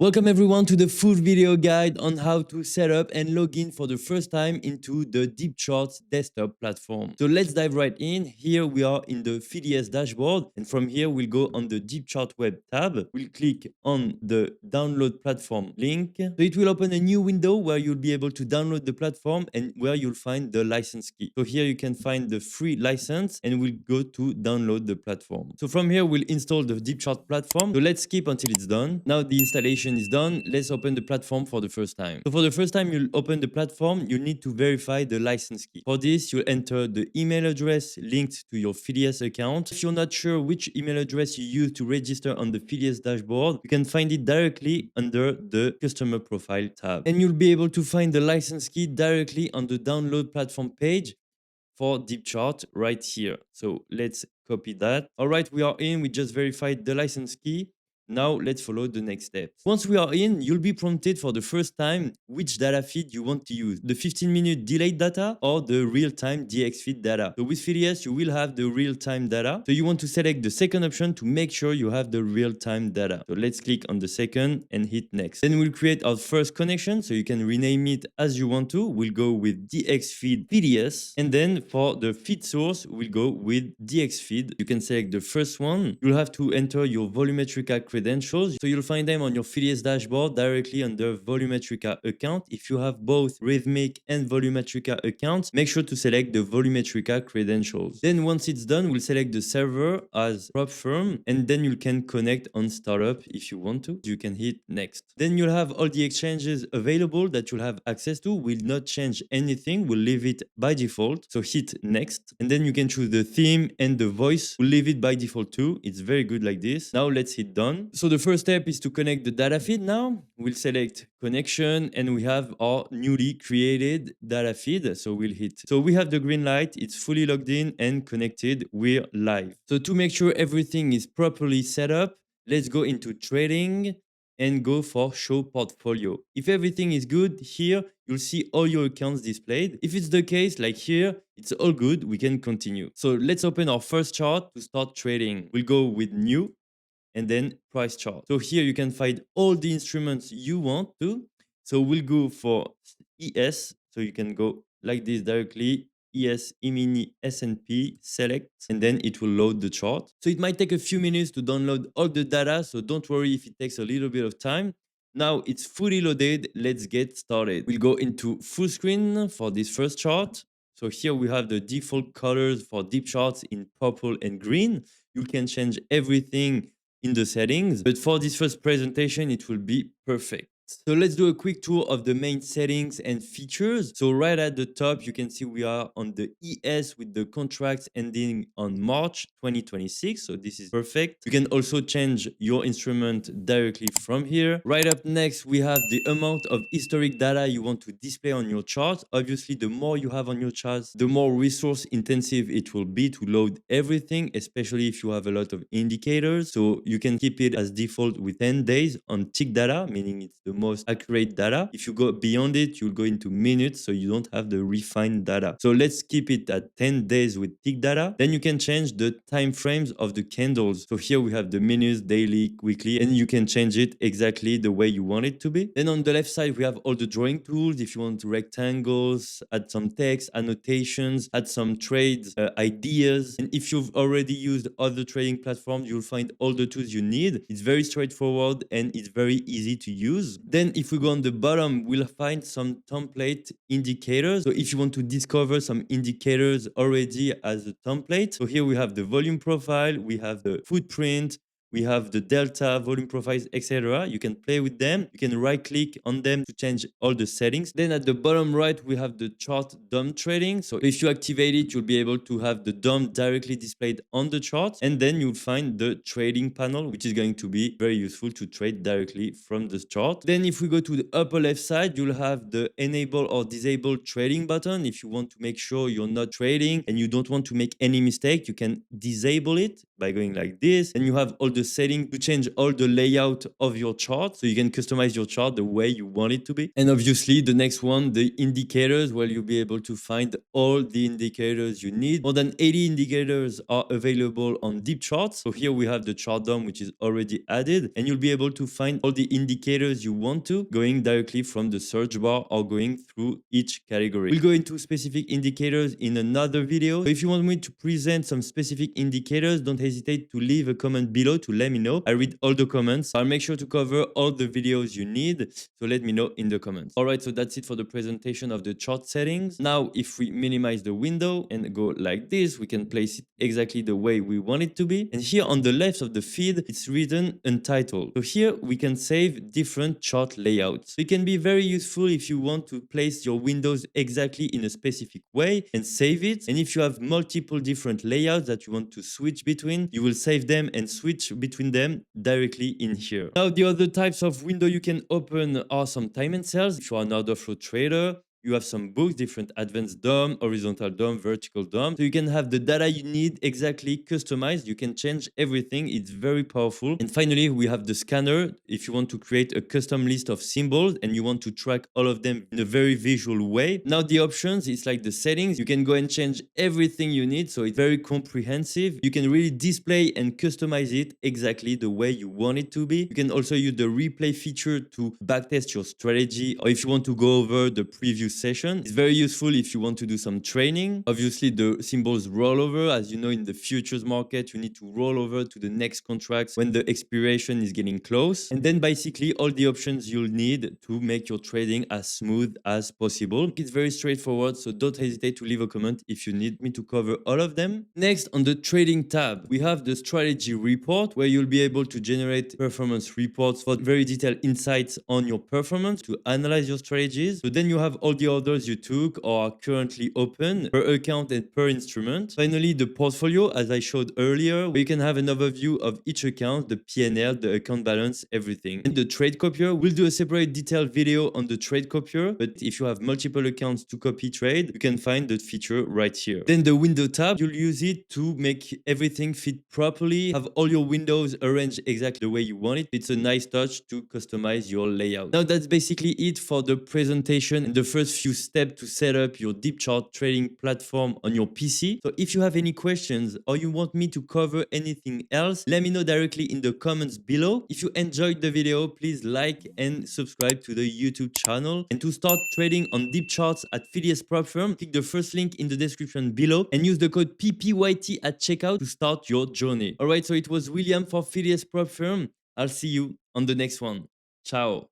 Welcome everyone to the full video guide on how to set up and log in for the first time into the DeepChart desktop platform. So let's dive right in. Here we are in the Phidias dashboard, and from here we'll go on the DeepChart web tab. We'll click on the download platform link. So it will open a new window where you'll be able to download the platform and where you'll find the license key. So here you can find the free license and we'll go to download the platform. So from here we'll install the DeepChart platform. So let's skip until it's done. Now the installation is done. Let's open the platform for the first time. So for the first time you'll open the platform, you need to verify the license key. For this, you'll enter the email address linked to your Phidias account. If you're not sure which email address you use to register on the Phidias dashboard, you can find it directly under the customer profile tab. And you'll be able to find the license key directly on the download platform page for DeepChart right here. So let's copy that. All right, we are in. We just verified the license key. Now let's follow the next steps. Once we are in, you'll be prompted for the first time which data feed you want to use, the 15-minute delayed data or the real-time DXFeed data. So with Phidias, you will have the real-time data. So you want to select the second option to make sure you have the real-time data. So let's click on the second and hit next. Then we'll create our first connection. So you can rename it as you want to. We'll go with DXFeed Phidias. And then for the feed source, we'll go with DXFeed. You can select the first one. You'll have to enter your Volumetrica credentials. So you'll find them on your Phidias dashboard directly under Volumetrica account. If you have both Rhythmic and Volumetrica accounts, make sure to select the Volumetrica credentials. Then once it's done, we'll select the server as prop firm, and then you can connect on startup if you want to. You can hit next. Then you'll have all the exchanges available that you'll have access to. We'll not change anything. We'll leave it by default. So hit next, and then you can choose the theme and the voice. We'll leave it by default too. It's very good like this. Now let's hit done. So the first step is to connect the data feed. Now we'll select connection and we have our newly created data feed. So we'll hit. So we have the green light. It's fully logged in and connected. We're live. So to make sure everything is properly set up, let's go into trading and go for show portfolio. If everything is good here, you'll see all your accounts displayed. If it's the case, like here, it's all good, we can continue. So let's open our first chart to start trading. We'll go with new and then price chart. So here you can find all the instruments you want to. So we'll go for ES. So you can go like this directly. ES, E-mini, S&P, select, and then it will load the chart. So it might take a few minutes to download all the data, so don't worry if it takes a little bit of time. Now it's fully loaded, let's get started. We'll go into full screen for this first chart. So here we have the default colors for deep charts in purple and green. You can change everything in the settings, but for this first presentation, it will be perfect. So let's do a quick tour of the main settings and features. So right at the top, you can see we are on the ES with the contracts ending on March 2026. So this is perfect. You can also change your instrument directly from here. Right up next, we have the amount of historic data you want to display on your chart. Obviously, the more you have on your charts, the more resource intensive it will be to load everything, especially if you have a lot of indicators. So you can keep it as default with 10 days on tick data, meaning it's the most accurate data. If you go beyond it, you'll go into minutes, so you don't have the refined data. So let's keep it at 10 days with tick data. Then you can change the time frames of the candles. So here we have the minutes, daily, weekly, and you can change it exactly the way you want it to be. Then on the left side, we have all the drawing tools. If you want rectangles, add some text, annotations, add some trades, ideas. And if you've already used other trading platforms, you'll find all the tools you need. It's very straightforward and it's very easy to use. Then if we go on the bottom, we'll find some template indicators. So if you want to discover some indicators already as a template, so here we have the volume profile, we have the footprint, we have the delta, volume profiles, etc. You can play with them. You can right click on them to change all the settings. Then at the bottom right, we have the chart DOM trading. So if you activate it, you'll be able to have the DOM directly displayed on the chart. And then you'll find the trading panel, which is going to be very useful to trade directly from the chart. Then if we go to the upper left side, you'll have the enable or disable trading button. If you want to make sure you're not trading and you don't want to make any mistake, you can disable it by going like this. And you have all the the setting to change all the layout of your chart, so you can customize your chart the way you want it to be. And obviously the next one, the indicators, where you'll be able to find all the indicators you need. More than 80 indicators are available on DeepChart. So here we have the chart DOM, which is already added, and you'll be able to find all the indicators you want to, going directly from the search bar or going through each category. We'll go into specific indicators in another video. So if you want me to present some specific indicators, don't hesitate to leave a comment below to let me know. I read all the comments. I'll make sure to cover all the videos you need, so let me know in the comments. All right, so that's it for the presentation of the chart settings. Now, if we minimize the window and go like this, we can place it exactly the way we want it to be. And here on the left of the feed, it's written untitled. So here we can save different chart layouts. So it can be very useful if you want to place your windows exactly in a specific way and save it. And if you have multiple different layouts that you want to switch between, you will save them and switch between them directly in here. Now, the other types of window you can open are some time and sales. If you are an order flow trader, you have some books, different advanced DOM, horizontal DOM, vertical DOM. So you can have the data you need exactly customized. You can change everything. It's very powerful. And finally, we have the scanner. If you want to create a custom list of symbols and you want to track all of them in a very visual way. Now the options, it's like the settings. You can go and change everything you need. So it's very comprehensive. You can really display and customize it exactly the way you want it to be. You can also use the replay feature to backtest your strategy, or if you want to go over the previous session. It's very useful if you want to do some training. Obviously, the symbols rollover. As you know, in the futures market, you need to roll over to the next contracts when the expiration is getting close. And then basically all the options you'll need to make your trading as smooth as possible. It's very straightforward, so don't hesitate to leave a comment if you need me to cover all of them. Next, on the trading tab, we have the strategy report, where you'll be able to generate performance reports for very detailed insights on your performance to analyze your strategies. So then you have all the orders you took or are currently open per account and per instrument. Finally, the portfolio, as I showed earlier, where you can have an overview of each account, the P&L, the account balance, everything. And the trade copier, we'll do a separate detailed video on the trade copier, but if you have multiple accounts to copy trade, you can find the feature right here. Then the window tab, you'll use it to make everything fit properly, have all your windows arranged exactly the way you want it. It's a nice touch to customize your layout. Now that's basically it for the presentation and the first few steps to set up your DeepChart trading platform on your PC. So if you have any questions or you want me to cover anything else, let me know directly in the comments below. If you enjoyed the video, please like and subscribe to the YouTube channel. And to start trading on DeepCharts at Phidias Prop Firm, click the first link in the description below and use the code PPYT at checkout to start your journey. Alright, so it was William for Phidias Prop Firm. I'll see you on the next one. Ciao.